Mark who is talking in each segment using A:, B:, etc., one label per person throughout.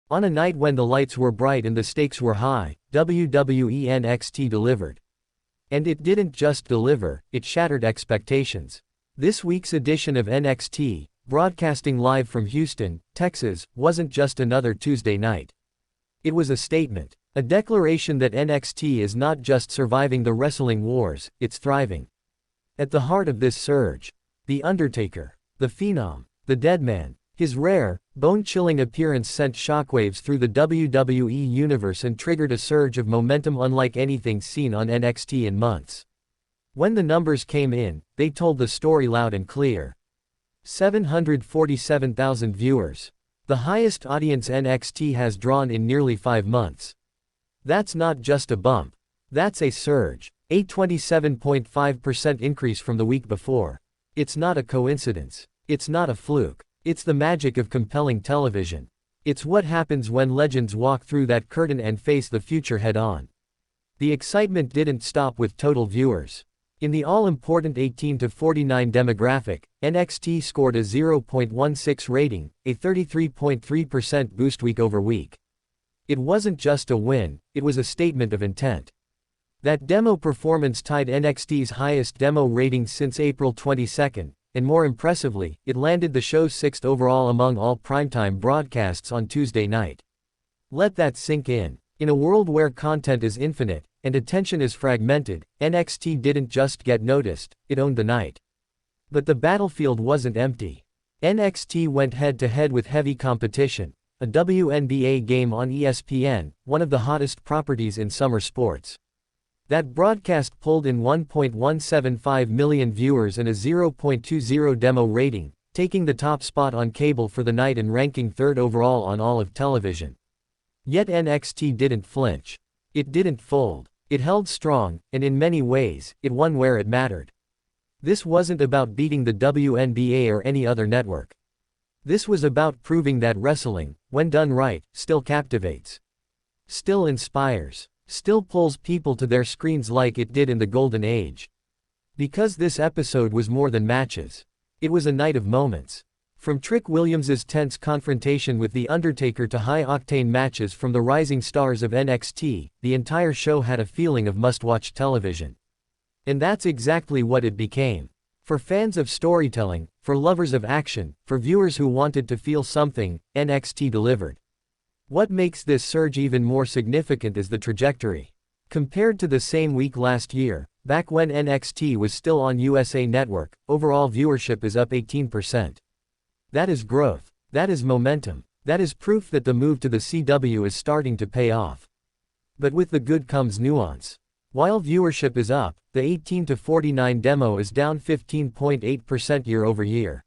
A: On a night when the lights were bright and the stakes were high, WWE NXT delivered. And it didn't just deliver, it shattered expectations. This week's edition of NXT, broadcasting live from Houston, Texas, wasn't just another Tuesday night. It was a statement, a declaration that NXT is not just surviving the wrestling wars, it's thriving. At the heart of this surge, the Undertaker, the Phenom, the Deadman. His rare, bone-chilling appearance sent shockwaves through the WWE universe and triggered a surge of momentum unlike anything seen on NXT in months. When the numbers came in, they told the story loud and clear. 747,000 viewers. The highest audience NXT has drawn in nearly 5 months. That's not just a bump. That's a surge. A 27.5% increase from the week before. It's not a coincidence. It's not a fluke. It's the magic of compelling television. It's what happens when legends walk through that curtain and face the future head-on. The excitement didn't stop with total viewers. In the all-important 18 to 49 demographic, NXT scored a 0.16 rating, a 33.3% boost week over week. It wasn't just a win, it was a statement of intent. That demo performance tied NXT's highest demo rating since April 22. And more impressively, it landed the show's 6th overall among all primetime broadcasts on Tuesday night. Let that sink in. In a world where content is infinite, and attention is fragmented, NXT didn't just get noticed, it owned the night. But the battlefield wasn't empty. NXT went head-to-head with heavy competition, a WNBA game on ESPN, one of the hottest properties in summer sports. That broadcast pulled in 1.175 million viewers and a 0.20 demo rating, taking the top spot on cable for the night and ranking 3rd overall on all of television. Yet NXT didn't flinch. It didn't fold. It held strong, and in many ways, it won where it mattered. This wasn't about beating the WNBA or any other network. This was about proving that wrestling, when done right, still captivates. Still inspires. Still pulls people to their screens like it did in the Golden Age. Because this episode was more than matches. It was a night of moments. From Trick Williams's tense confrontation with The Undertaker to high-octane matches from the rising stars of NXT, the entire show had a feeling of must-watch television. And that's exactly what it became. For fans of storytelling, for lovers of action, for viewers who wanted to feel something, NXT delivered. What makes this surge even more significant is the trajectory. Compared to the same week last year, back when NXT was still on USA Network, overall viewership is up 18%. That is growth. That is momentum. That is proof that the move to the CW is starting to pay off. But with the good comes nuance. While viewership is up, the 18 to 49 demo is down 15.8% year over year.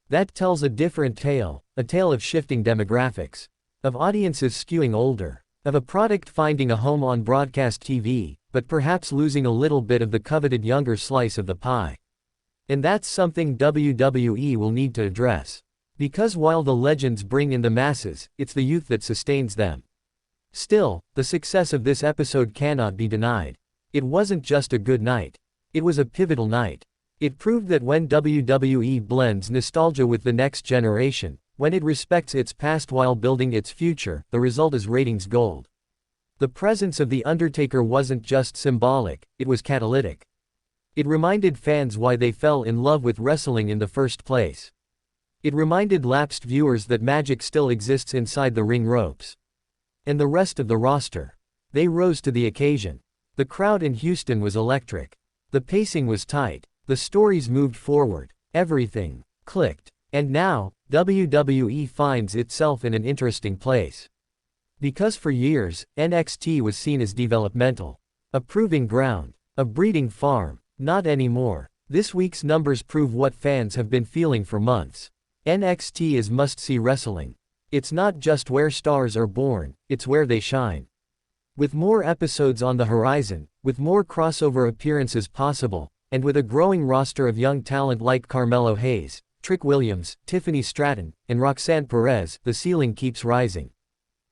A: That tells a different tale, a tale of shifting demographics. Of audiences skewing older. Of a product finding a home on broadcast TV, but perhaps losing a little bit of the coveted younger slice of the pie. And that's something WWE will need to address. Because while the legends bring in the masses, it's the youth that sustains them. Still, the success of this episode cannot be denied. It wasn't just a good night. It was a pivotal night. It proved that when WWE blends nostalgia with the next generation, when it respects its past while building its future, the result is ratings gold. The presence of The Undertaker wasn't just symbolic, it was catalytic. It reminded fans why they fell in love with wrestling in the first place. It reminded lapsed viewers that magic still exists inside the ring ropes. And the rest of the roster. They rose to the occasion. The crowd in Houston was electric. The pacing was tight. The stories moved forward. Everything clicked. And now, WWE finds itself in an interesting place. Because for years, NXT was seen as developmental. A proving ground. A breeding farm. Not anymore. This week's numbers prove what fans have been feeling for months. NXT is must-see wrestling. It's not just where stars are born, it's where they shine. With more episodes on the horizon, with more crossover appearances possible, and with a growing roster of young talent like Carmelo Hayes, Trick Williams, Tiffany Stratton, and Roxanne Perez, the ceiling keeps rising.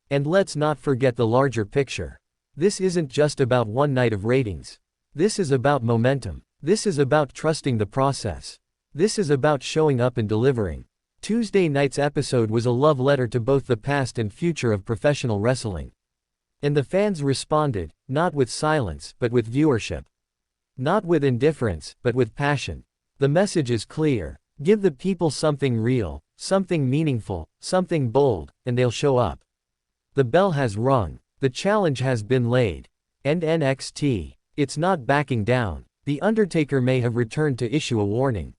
A: And let's not forget the larger picture. This isn't just about one night of ratings. This is about momentum. This is about trusting the process. This is about showing up and delivering. Tuesday night's episode was a love letter to both the past and future of professional wrestling. And the fans responded, not with silence, but with viewership. Not with indifference, but with passion. The message is clear. Give the people something real, something meaningful, something bold, and they'll show up. The bell has rung. The challenge has been laid. And NXT. It's not backing down. The Undertaker may have returned to issue a warning.